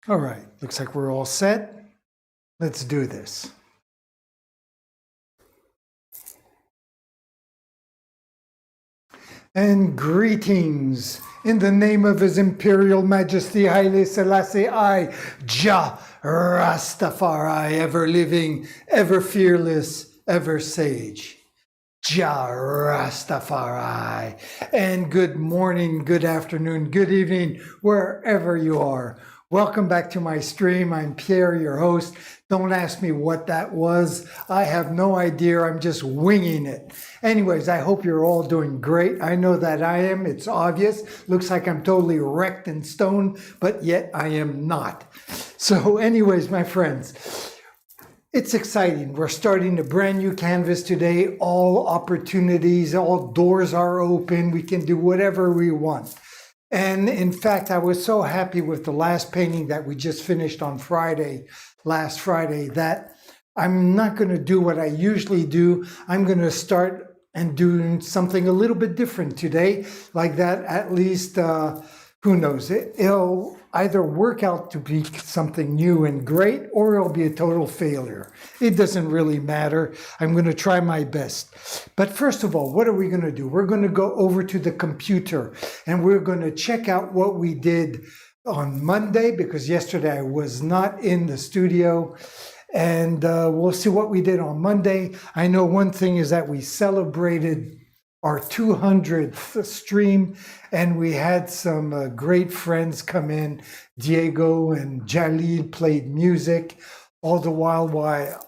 All right, looks like we're all set. Let's do this. And greetings in the name of His Imperial Majesty Haile Selassie I, Jah Rastafari, ever living, ever fearless, ever sage. Jah Rastafari. And good morning, good afternoon, good evening, wherever you are. Welcome back to my stream. I'm Pierre, your host. Don't ask me what that was. I have no idea. I'm just winging it. Anyways, I hope you're all doing great. I know that I am. It's obvious. Looks like I'm totally wrecked and stoned, but yet I am not. So anyways, my friends, it's exciting. We're starting a brand new canvas today. All opportunities, all doors are open. We can do whatever we want. And in fact, I was so happy with the last painting that we just finished on Friday, last Friday, that I'm not going to do what I usually do. I'm going to start and do something a little bit different today, like that. At least, who knows? It'll either work out to be something new and great, or it'll be a total failure. It doesn't really matter. I'm going to try my best. But first of all, what are we going to do? We're going to go over to the computer and we're going to check out what we did on Monday, because yesterday I was not in the studio. And we'll see what we did on Monday. I know one thing is that we celebrated our 200th stream, and we had some great friends come in. Diego and Jalil played music. All the while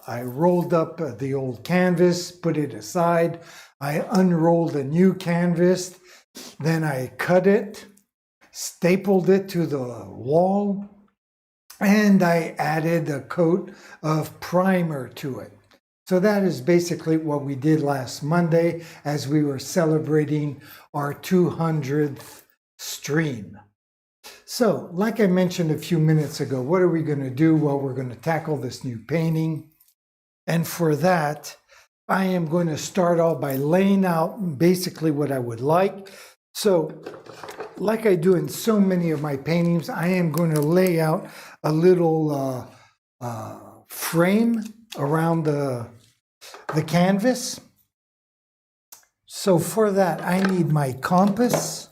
I rolled up the old canvas, put it aside. I unrolled a new canvas. Then I cut it, stapled it to the wall, and I added a coat of primer to it. So that is basically what we did last Monday as we were celebrating our 200th stream. So, like I mentioned a few minutes ago, what are we going to do? Well, we're going to tackle this new painting. And for that, I am going to start off by laying out basically what I would like. So, like I do in so many of my paintings, I am going to lay out a little frame around the canvas. So for that, I need my compass,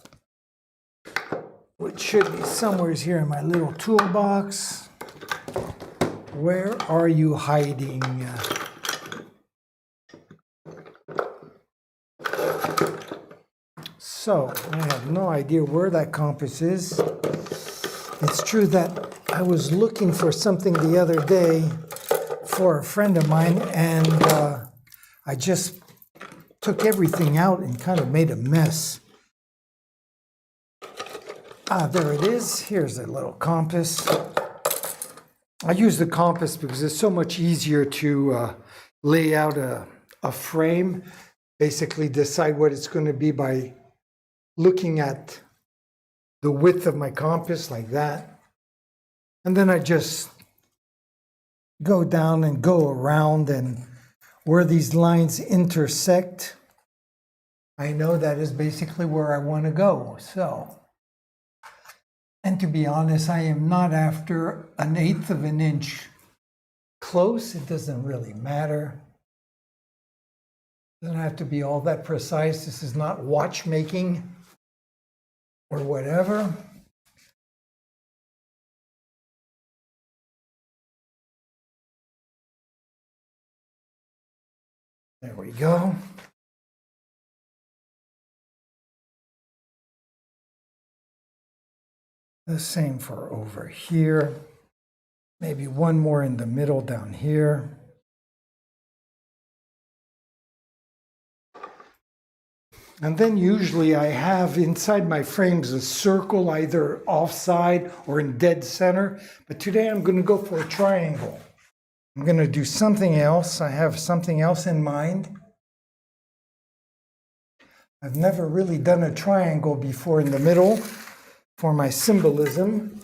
which should be somewhere here in my little toolbox. Where are you hiding? So I have no idea where that compass is. It's true that I was looking for something the other day for a friend of mine, and I just took everything out and kind of made a mess. Ah, there it is. Here's a little compass. I use the compass because it's so much easier to lay out a frame, basically decide what it's going to be by looking at the width of my compass like that. And then I just go down and go around, and where these lines intersect, I know that is basically where I want to go. So, and to be honest, I am not after 1/8 of an inch close. It doesn't really matter. It doesn't have to be all that precise. This is not watchmaking or whatever. There we go. The same for over here. Maybe one more in the middle down here. And then usually I have inside my frames a circle, either offside or in dead center. But today I'm going to go for a triangle. I'm going to do something else. I have something else in mind. I've never really done a triangle before in the middle for my symbolism.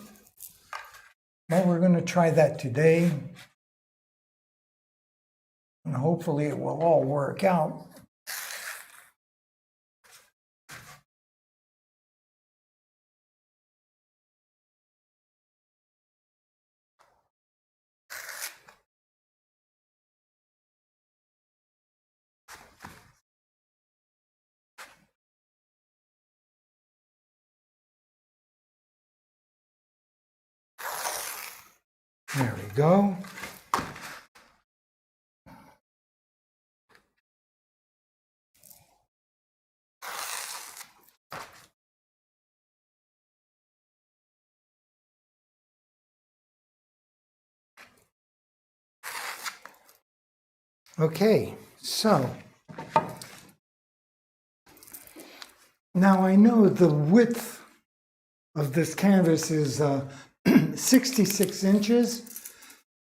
But we're going to try that today. And hopefully it will all work out. There we go. Okay, so now I know the width of this canvas is 66 inches.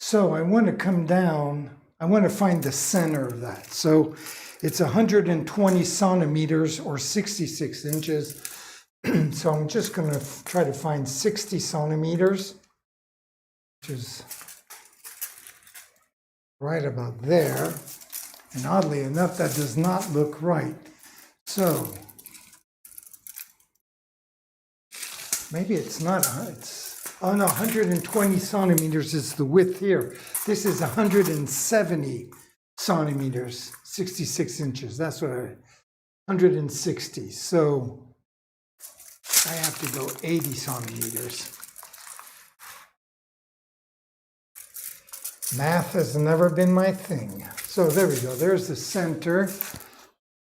So I want to come down, I want to find the center of that. So it's 120 centimeters or 66 inches. So I'm just going to try to find 60 centimeters, which is right about there. And oddly enough, that does not look right. So maybe it's not, oh no, 120 centimeters is the width here. This is 170 centimeters, 66 inches. That's what 160. So I have to go 80 centimeters. Math has never been my thing. So there we go. There's the center.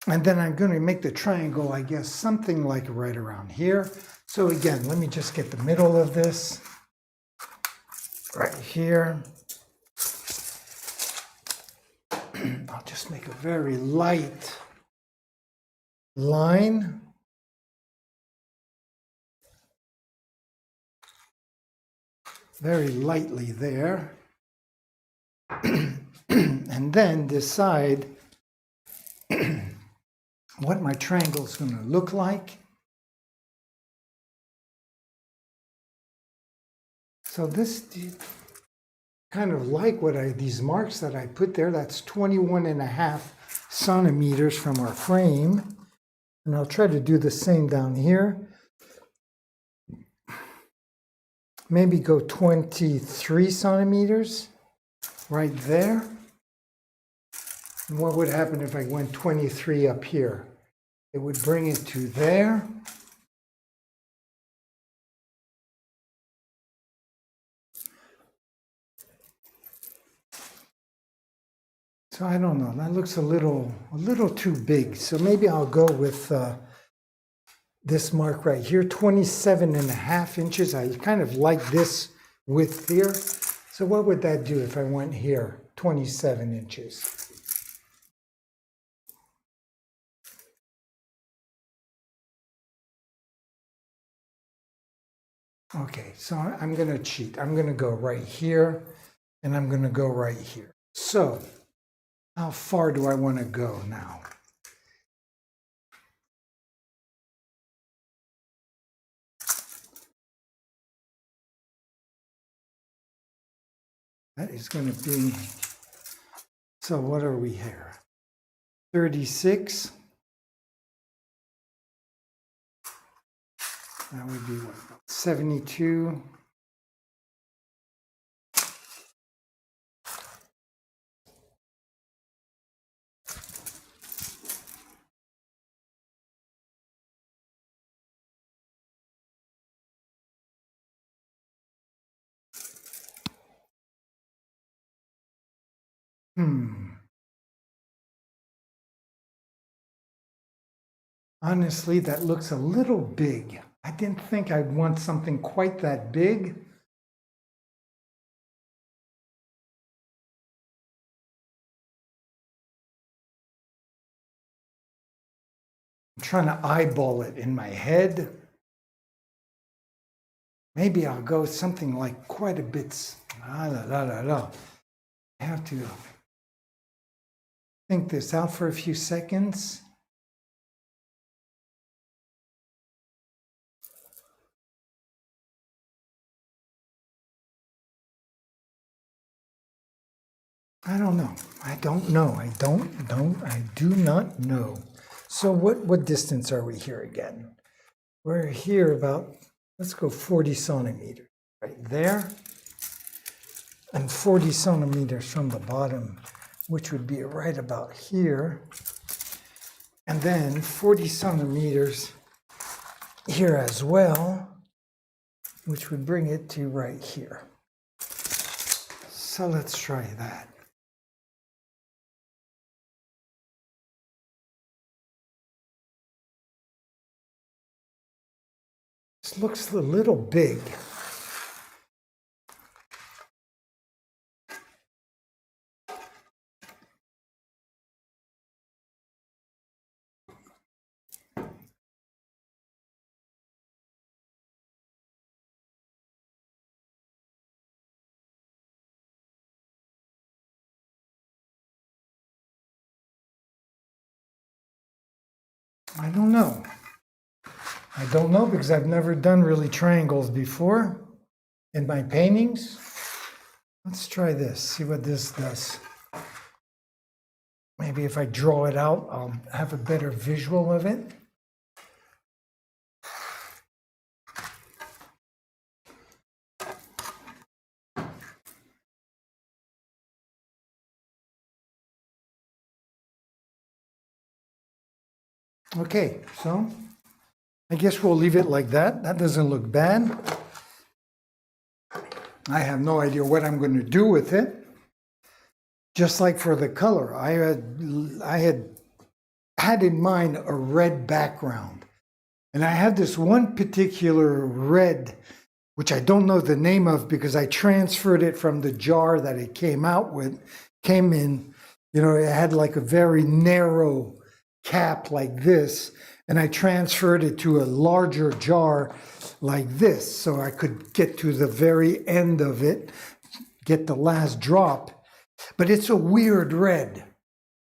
And then I'm going to make the triangle, I guess, something like right around here. So again, let me just get the middle of this right here. I'll just make a very light line. Very lightly there. And then decide what my triangle is going to look like. So this kind of like what these marks that I put there, that's 21.5 centimeters from our frame. And I'll try to do the same down here. Maybe go 23 centimeters right there. And what would happen if I went 23 up here? It would bring it to there. So I don't know, that looks a little too big. So maybe I'll go with this mark right here, 27.5 inches. I kind of like this width here. So what would that do if I went here, 27 inches? Okay, so I'm going to cheat. I'm going to go right here, and I'm going to go right here. So how far do I want to go now? That is going to be, so what are we here? 36. That would be what, about 72. Honestly, that looks a little big. I didn't think I'd want something quite that big. I'm trying to eyeball it in my head. Maybe I'll go something like quite a bit. I have to think this out for a few seconds. I don't know. I don't know. I do not know. So what distance are we here again? We're here about, let's go 40 centimeters right there. And 40 centimeters from the bottom, which would be right about here. And then 40 centimeters here as well, which would bring it to right here. So let's try that. This looks a little big. I don't know. I don't know because I've never done really triangles before in my paintings. Let's try this, see what this does. Maybe if I draw it out, I'll have a better visual of it. Okay, so I guess we'll leave it like that. That doesn't look bad. I have no idea what I'm going to do with it. Just like for the color, I had in mind a red background. And I have this one particular red, which I don't know the name of because I transferred it from the jar that it came in. You know, it had like a very narrow cap like this, and I transferred it to a larger jar like this so I could get to the very end of it, get the last drop. But it's a weird red,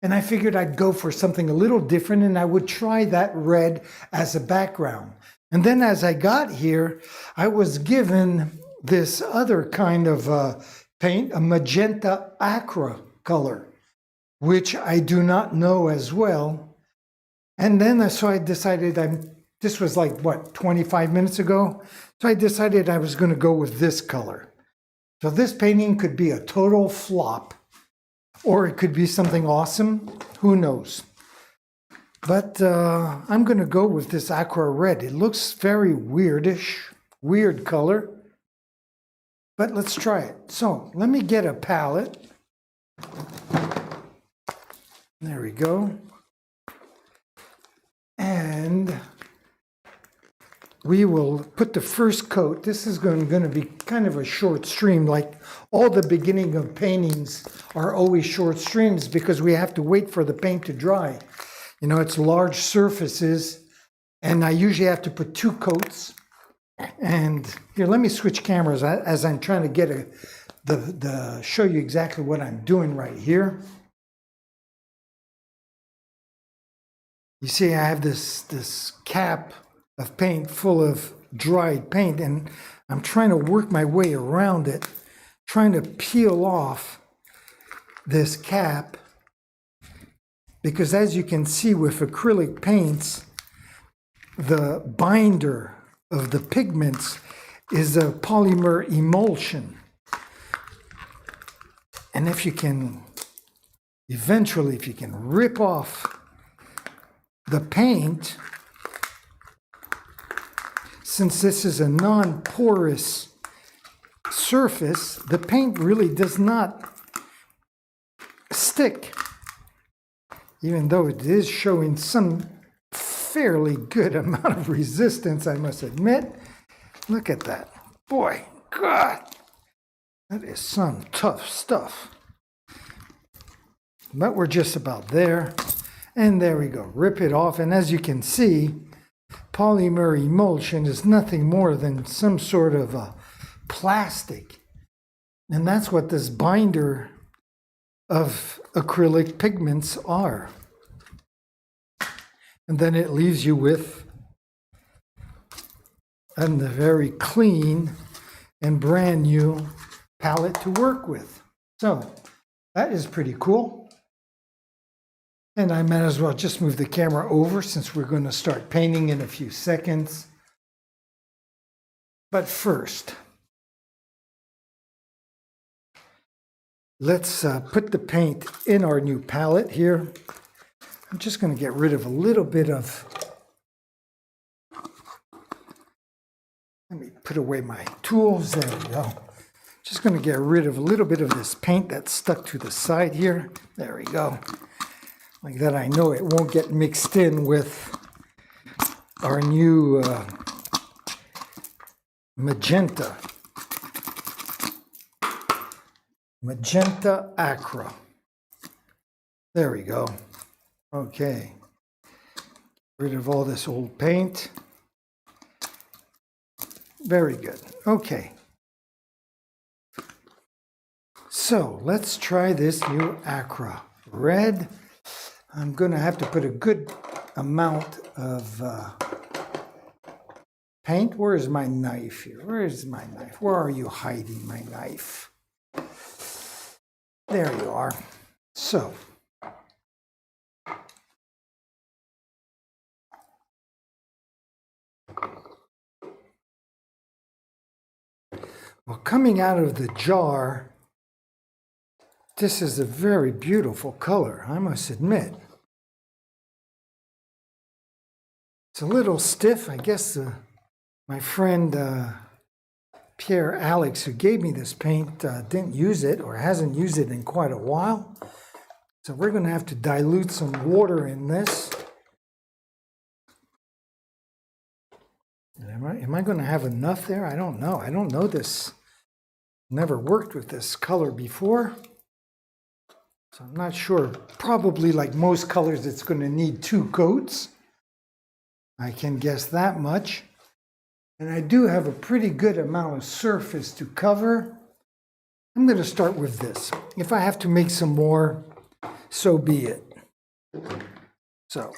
and I figured I'd go for something a little different, and I would try that red as a background. And then as I got here, I was given this other kind of paint, a magenta aqua color, which I do not know as well. And then so I decided, this was like, what, 25 minutes ago? So I decided I was going to go with this color. So this painting could be a total flop, or it could be something awesome. Who knows? But I'm going to go with this aqua red. It looks very weirdish, weird color. But let's try it. So let me get a palette. There we go. And we will put the first coat. This is going to be kind of a short stream, like all the beginning of paintings are always short streams because we have to wait for the paint to dry. You know, it's large surfaces, and I usually have to put 2 coats. And here, let me switch cameras as I'm trying to get show you exactly what I'm doing right here. You see, I have this cap of paint full of dried paint, and I'm trying to work my way around it, trying to peel off this cap, because as you can see with acrylic paints, the binder of the pigments is a polymer emulsion. And if you can rip off the paint, since this is a non-porous surface, the paint really does not stick, even though it is showing some fairly good amount of resistance, I must admit. Look at that. Boy, God, that is some tough stuff. But we're just about there. And there we go. Rip it off. And as you can see, polymer emulsion is nothing more than some sort of a plastic. And that's what this binder of acrylic pigments are. And then it leaves you with a very clean and brand new palette to work with. So that is pretty cool. And I might as well just move the camera over since we're going to start painting in a few seconds. But first, let's put the paint in our new palette here. I'm just going to get rid of a little bit of, let me put away my tools. There we go. Just going to get rid of a little bit of this paint that's stuck to the side here. There we go. Like that, I know it won't get mixed in with our new magenta. Magenta Acra. There we go. Okay. Get rid of all this old paint. Very good. Okay. So let's try this new Acra red. I'm going to have to put a good amount of paint. Where is my knife here? Where is my knife? Where are you hiding my knife? There you are. So, well, coming out of the jar, this is a very beautiful color, I must admit. It's a little stiff. I guess my friend Pierre Alex, who gave me this paint, didn't use it or hasn't used it in quite a while. So we're going to have to dilute some water in this. Am I going to have enough there? I don't know. I don't know this. Never worked with this color before. So I'm not sure. Probably like most colors, it's going to need 2 coats. I can guess that much. And I do have a pretty good amount of surface to cover. I'm going to start with this. If I have to make some more, so be it. So,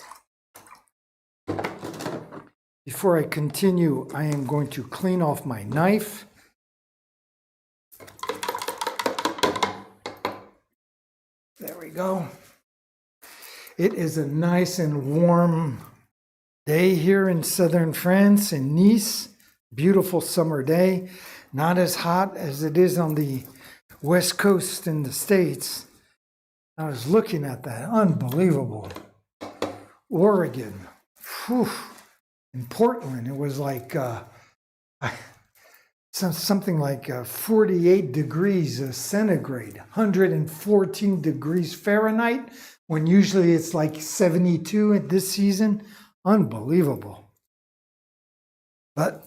before I continue, I am going to clean off my knife. There we go. It is a nice and warm day here in southern France, in Nice. Beautiful summer day. Not as hot as it is on the West Coast in the States. I was looking at that. Unbelievable. Oregon. Whew. In Portland, it was like something like 48 degrees centigrade, 114 degrees Fahrenheit, when usually it's like 72 at this season. Unbelievable. But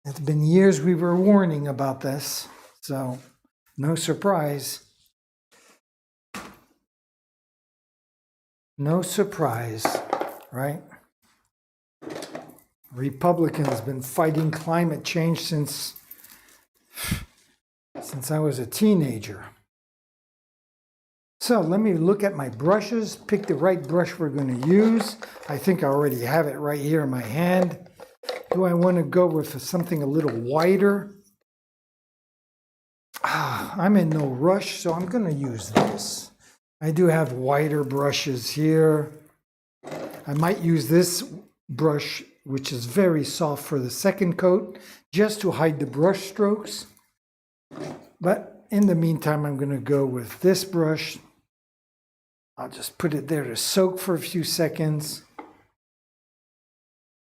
it's been years we were warning about this, so no surprise. No surprise, right? Republicans been fighting climate change since I was a teenager. So let me look at my brushes, pick the right brush we're going to use. I think I already have it right here in my hand. Do I want to go with something a little wider? I'm in no rush, so I'm going to use this. I do have wider brushes here. I might use this brush, which is very soft, for the second coat, just to hide the brush strokes. But in the meantime, I'm going to go with this brush. I'll just put it there to soak for a few seconds.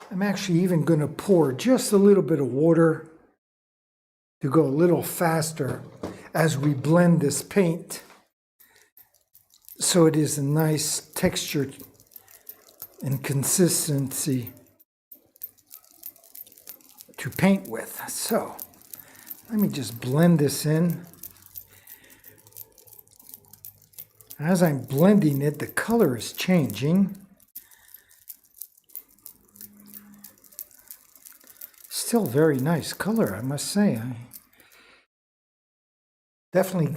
I'm actually even going to pour just a little bit of water to go a little faster as we blend this paint, so it is a nice texture and consistency to paint with. So let me just blend this in. As I'm blending it, the color is changing. Still very nice color, I must say. Definitely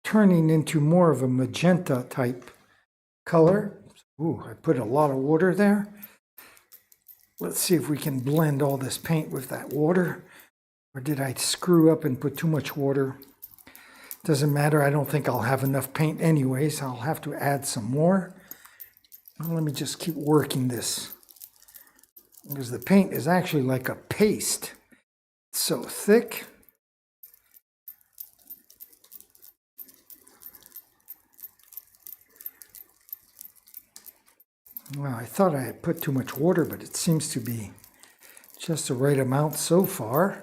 turning into more of a magenta type color. Ooh, I put a lot of water there. Let's see if we can blend all this paint with that water. Or did I screw up and put too much water? Doesn't matter. I don't think I'll have enough paint anyways. I'll have to add some more. Well, let me just keep working this, because the paint is actually like a paste. It's so thick. Well, I thought I had put too much water, but it seems to be just the right amount so far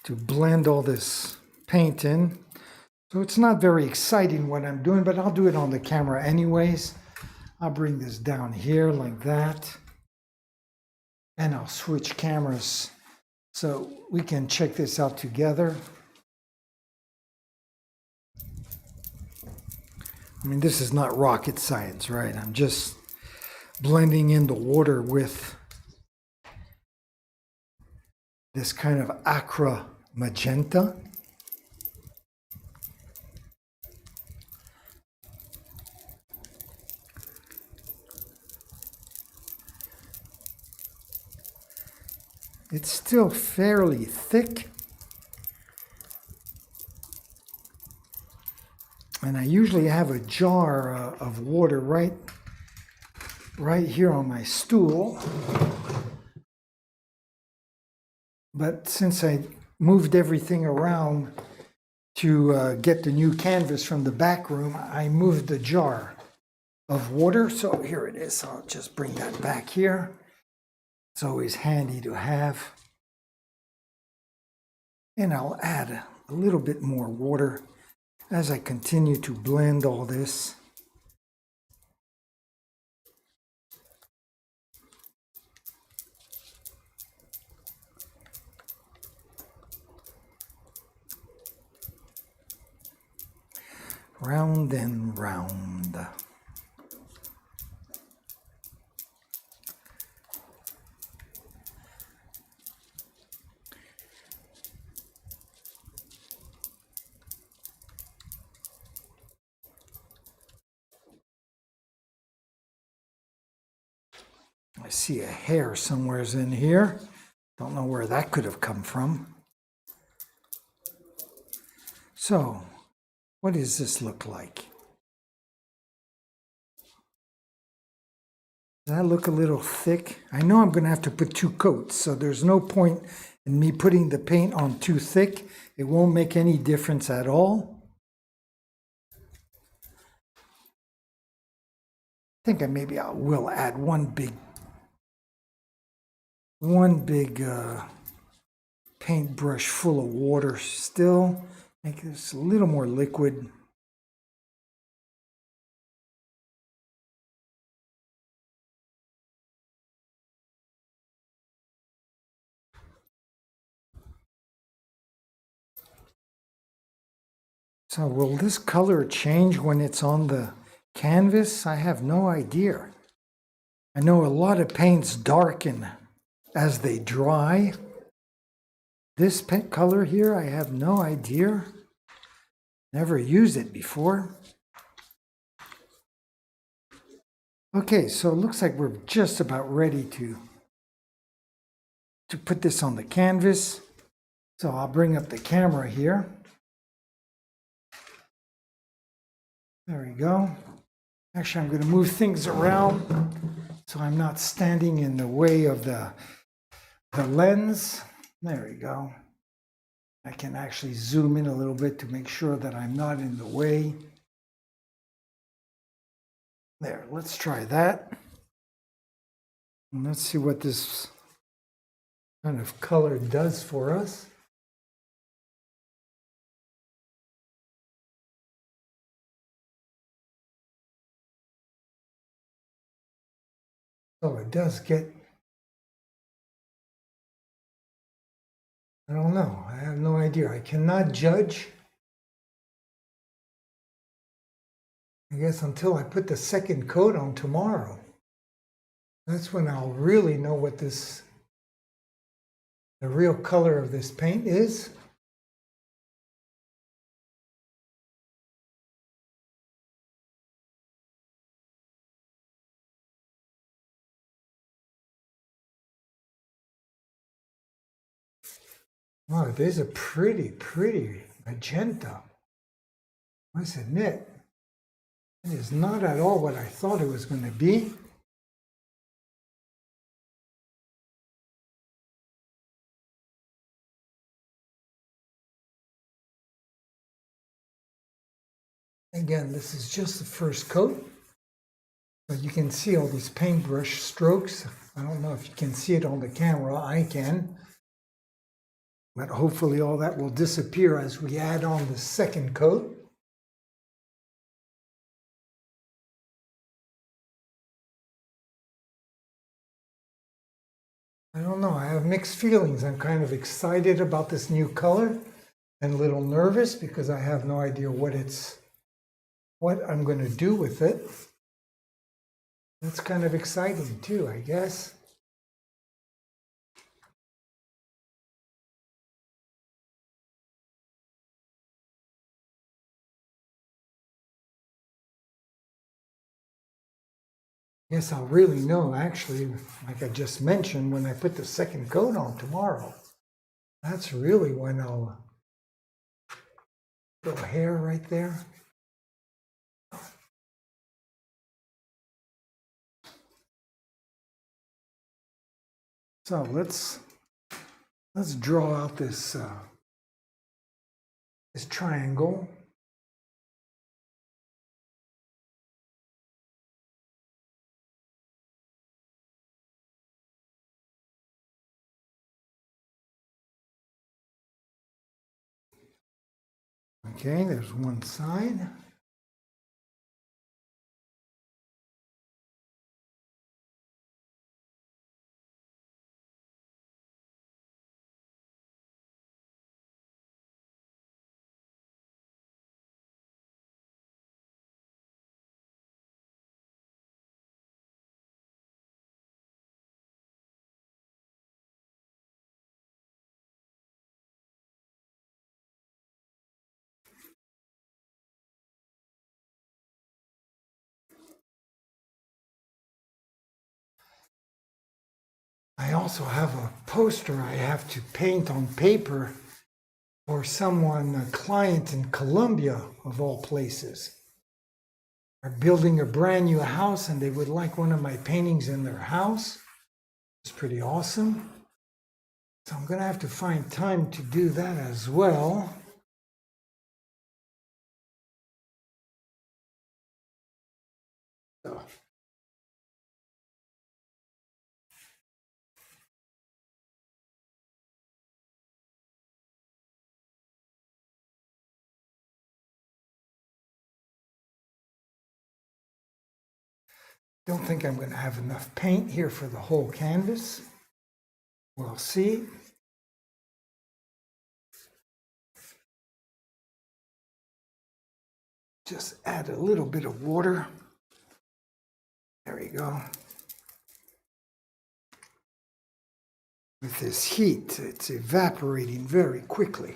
to blend all this paint in. So it's not very exciting what I'm doing, but I'll do it on the camera anyways. I'll bring this down here like that. And I'll switch cameras so we can check this out together. I mean, this is not rocket science, right? I'm just blending in the water with this kind of aqua magenta. It's still fairly thick. And I usually have a jar of water right here on my stool. But since I moved everything around to get the new canvas from the back room, I moved the jar of water. So here it is. I'll just bring that back here. It's always handy to have. And I'll add a little bit more water as I continue to blend all this. Round and round. I see a hair somewhere in here. Don't know where that could have come from. So, what does this look like? Does that look a little thick? I know I'm going to have to put 2 coats, so there's no point in me putting the paint on too thick. It won't make any difference at all. I think I will add one big paintbrush full of water still. Make this a little more liquid. So will this color change when it's on the canvas? I have no idea. I know a lot of paints darken as they dry. This paint color here, I have no idea. Never used it before. Okay, so it looks like we're just about ready to put this on the canvas. So I'll bring up the camera here. There we go. Actually, I'm going to move things around so I'm not standing in the way of the lens. There we go. I can actually zoom in a little bit to make sure that I'm not in the way. There, let's try that. And let's see what this kind of color does for us. So it does get, I don't know, I have no idea. I cannot judge. I guess until I put the second coat on tomorrow. That's when I'll really know what the real color of this paint is. Wow, it is a pretty magenta. I must admit, it is not at all what I thought it was going to be. Again, this is just the first coat. But you can see all these paintbrush strokes. I don't know if you can see it on the camera. I can. But hopefully all that will disappear as we add on the second coat. I don't know, I have mixed feelings. I'm kind of excited about this new color and a little nervous because I have no idea what I'm going to do with it. It's kind of exciting too, I guess. Yes, I'll really know, actually, like I just mentioned, when I put the second coat on tomorrow. That's really when I'll... Little hair right there. So let's draw out this triangle. Okay, there's one side. I also have a poster I have to paint on paper for someone, a client in Colombia, of all places. Are building a brand new house and they would like one of my paintings in their house. It's pretty awesome. So I'm going to have to find time to do that as well. So. Don't think I'm going to have enough paint here for the whole canvas. We'll see. Just add a little bit of water. There we go. With this heat, it's evaporating very quickly.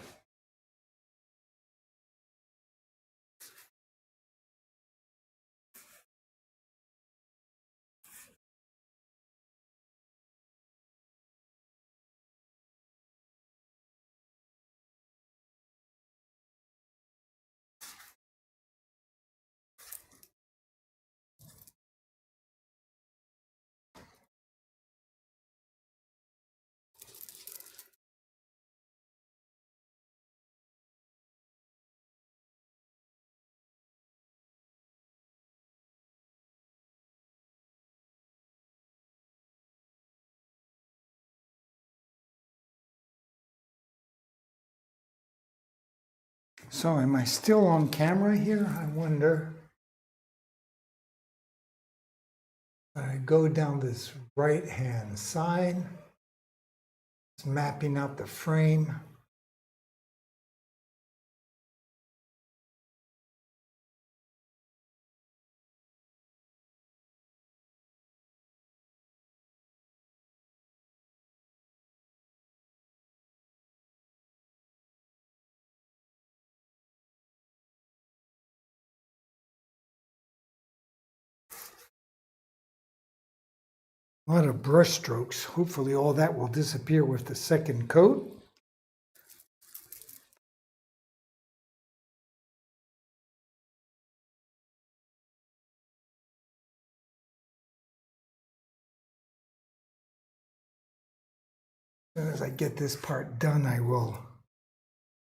So am I still on camera here? I wonder. I go down this right-hand side. It's mapping out the frame. A lot of brush strokes. Hopefully all that will disappear with the second coat. As I get this part done, I will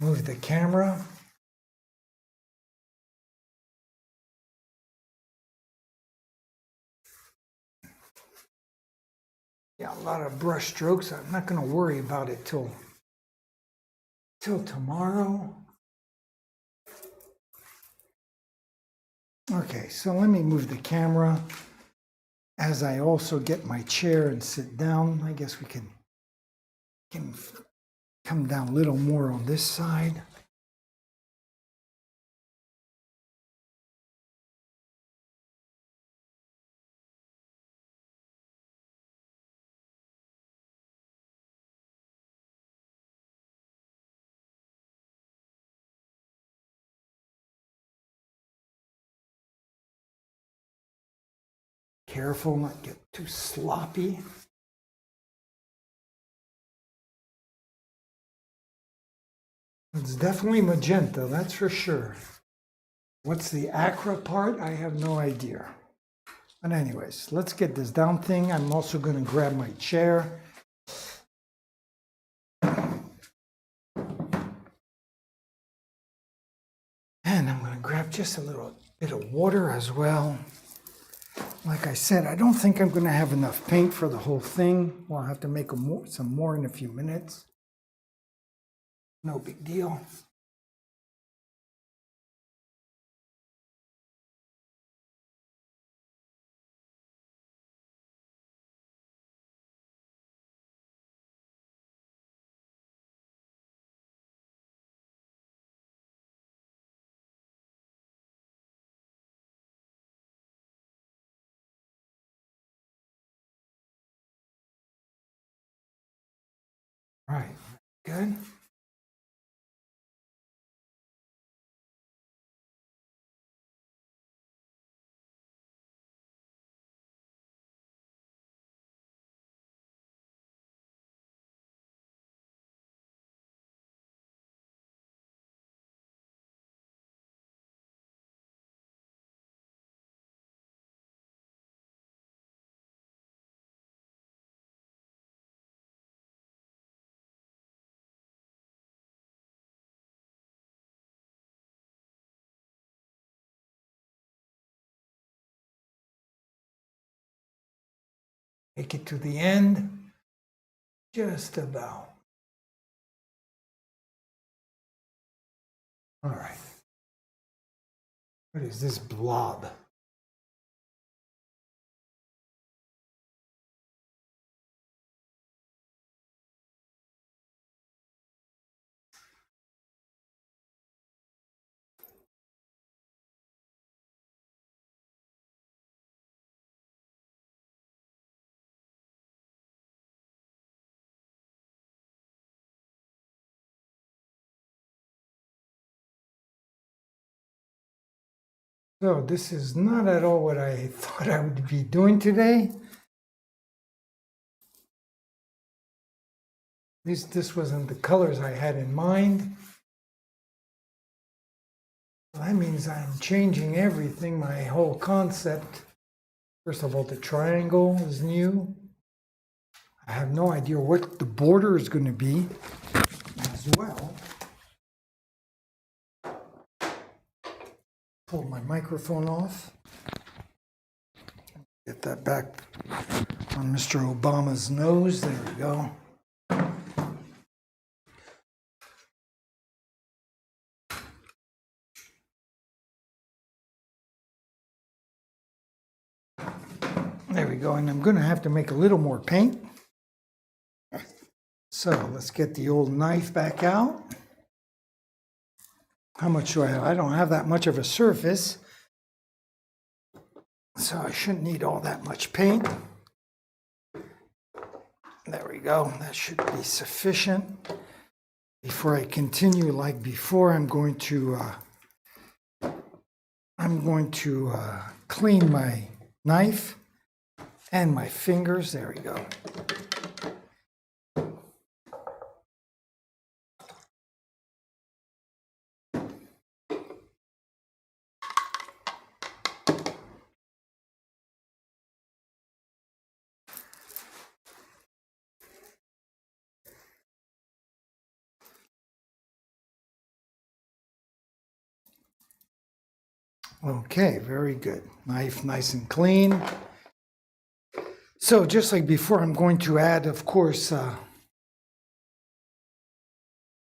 move the camera. Yeah, a lot of brush strokes. I'm not going to worry about it till till tomorrow. Okay, so let me move the camera as I also get my chair and sit down. I guess we can come down a little more on this side. Careful not get too sloppy. It's definitely magenta, that's for sure. What's the acra part? I have no idea. But anyways, let's get this down thing. I'm also going to grab my chair. And I'm going to grab just a little bit of water as well. Like I said, I don't think I'm going to have enough paint for the whole thing. We'll have to make some more in a few minutes. No big deal. All right, good. Make it to the end. Just about. All right. What is this blob? So this is not at all what I thought I would be doing today. At least this wasn't the colors I had in mind. Well, that means I'm changing everything, my whole concept. First of all, the triangle is new. I have no idea what the border is going to be as well. Pull my microphone off. Get that back on Mr. Obama's nose. There we go. There we go. And I'm going to have to make a little more paint. So let's get the old knife back out. How much do I have? I don't have that much of a surface, so I shouldn't need all that much paint. There we go. That should be sufficient. Before I continue like before, I'm going to clean my knife and my fingers. There we go. Okay, very good. Knife nice and clean. So just like before, I'm going to add, of course,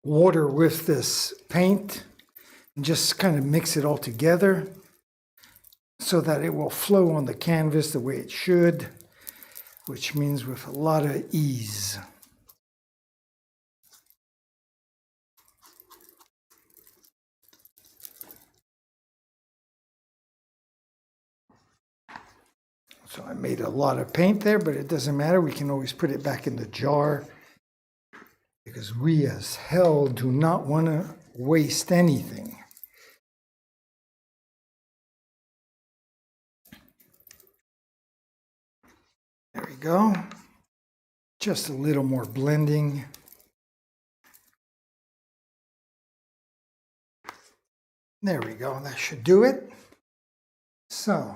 water with this paint and just kind of mix it all together so that it will flow on the canvas the way it should, which means with a lot of ease. So I made a lot of paint there, but it doesn't matter. We can always put it back in the jar because we as hell do not want to waste anything. There we go. Just a little more blending. There we go. That should do it. So,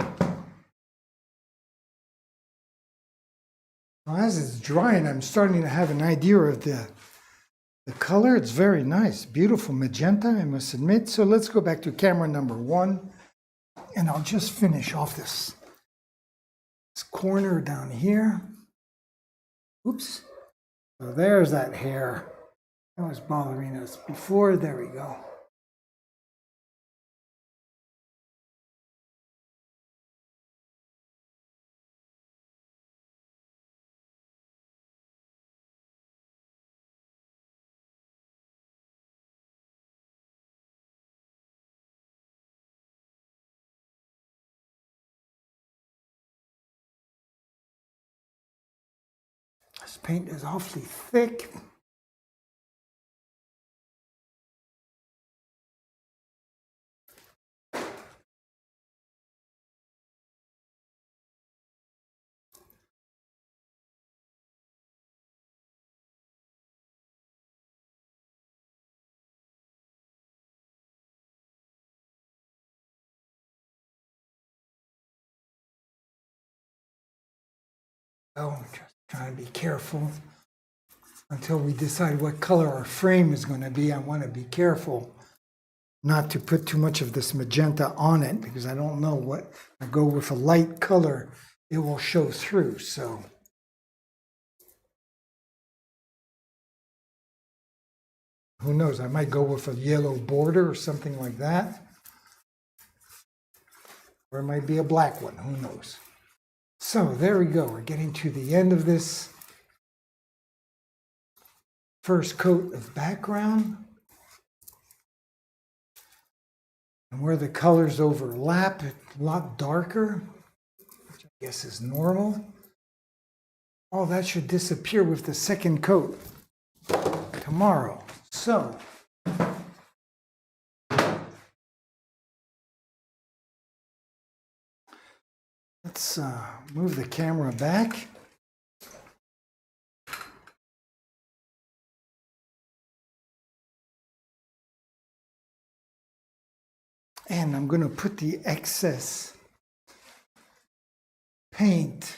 as it's drying, I'm starting to have an idea of the color. It's very nice. Beautiful magenta, I must admit. So let's go back to camera number 1, and I'll just finish off this corner down here. Oops. So there's that hair that was bothering us before. There we go. This paint is awfully thick. Oh, just trying to be careful until we decide what color our frame is going to be. I want to be careful not to put too much of this magenta on it because I don't know what. I go with a light color, it will show through. So who knows? I might go with a yellow border or something like that. Or it might be a black one, who knows? So there we go. We're getting to the end of this first coat of background. And where the colors overlap, it's a lot darker, which I guess is normal. All that should disappear with the second coat tomorrow. So let's move the camera back. And I'm going to put the excess paint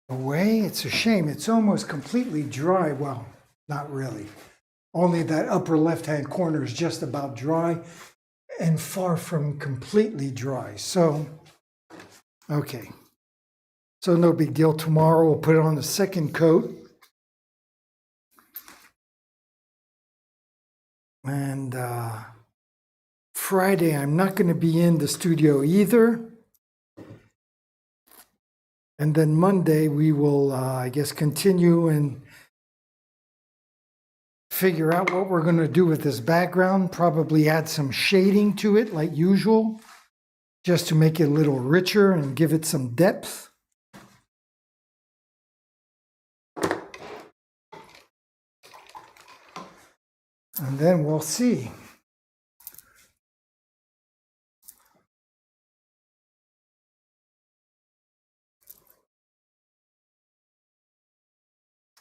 away. It's a shame. It's almost completely dry. Well, not really. Only that upper left-hand corner is just about dry and far from completely dry. So, okay. So no big deal. Tomorrow we'll put it on the second coat. And Friday, I'm not going to be in the studio either. And then Monday, we will, I guess, continue and figure out what we're going to do with this background. Probably add some shading to it, like usual, just to make it a little richer and give it some depth. And then we'll see.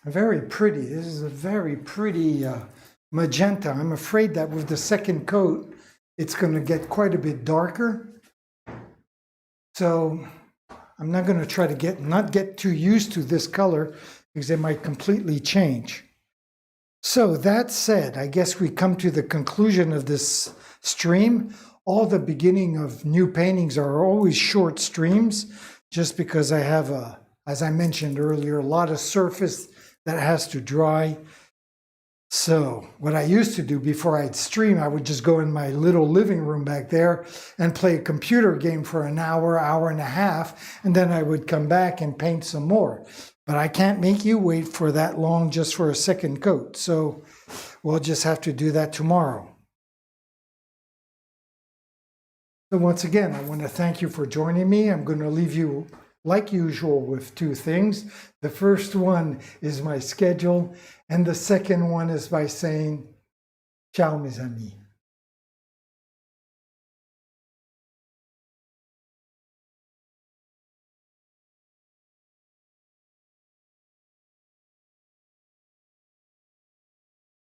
Very pretty. This is a very pretty magenta. I'm afraid that with the second coat, it's going to get quite a bit darker. So I'm not going to try to not get too used to this color because it might completely change. So that said, I guess we come to the conclusion of this stream. All the beginning of new paintings are always short streams, just because I have, as I mentioned earlier, a lot of surface that has to dry. So what I used to do before I'd stream, I would just go in my little living room back there and play a computer game for an hour, hour and a half, and then I would come back and paint some more. But I can't make you wait for that long just for a second coat. So we'll just have to do that tomorrow. So once again, I want to thank you for joining me. I'm going to leave you, like usual, with two things. The first one is my schedule, and the second one is by saying, ciao mes amis.